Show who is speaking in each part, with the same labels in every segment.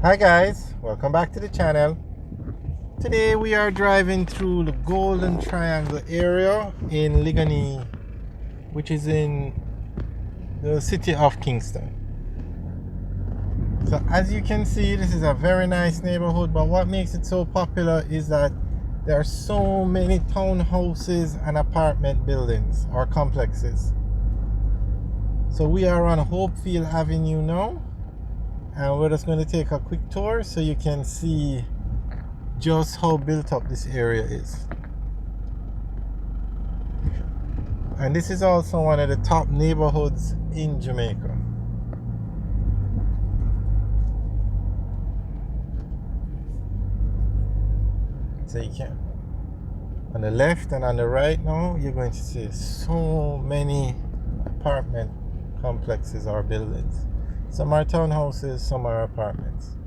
Speaker 1: Hi guys, welcome back to the channel. Today we are driving through the Golden Triangle area in Liguanea, which is in the city of Kingston. So as you can see, this is a very nice neighborhood, but what makes it so popular is that there are so many townhouses and apartment buildings or complexes. So we are on Hopefield Avenue now, and we're just going to take a quick tour so you can see just how built up this area is. And this is also one of the top neighborhoods in Jamaica. So you can, on the left and on the right now, you're going to see so many apartment complexes or buildings. Some are townhouses, some are apartments.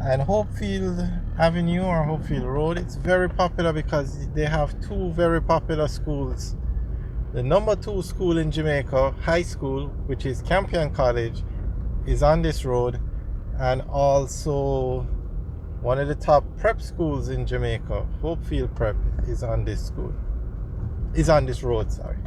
Speaker 1: And Hopefield Avenue or Hopefield Road, it's very popular because they have two very popular schools. The number 2 school in Jamaica, high school, which is Campion College, is on this road, and also one of the top prep schools in Jamaica, Hopefield Prep, is on this road, sorry.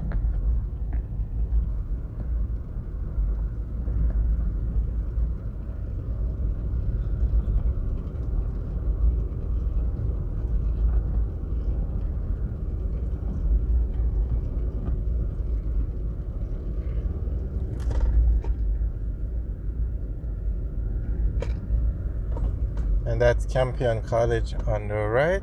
Speaker 1: And that's Campion College on the right.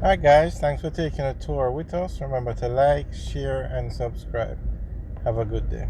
Speaker 1: Alright, guys, thanks for taking a tour with us. Remember to like, share, and subscribe. Have a good day.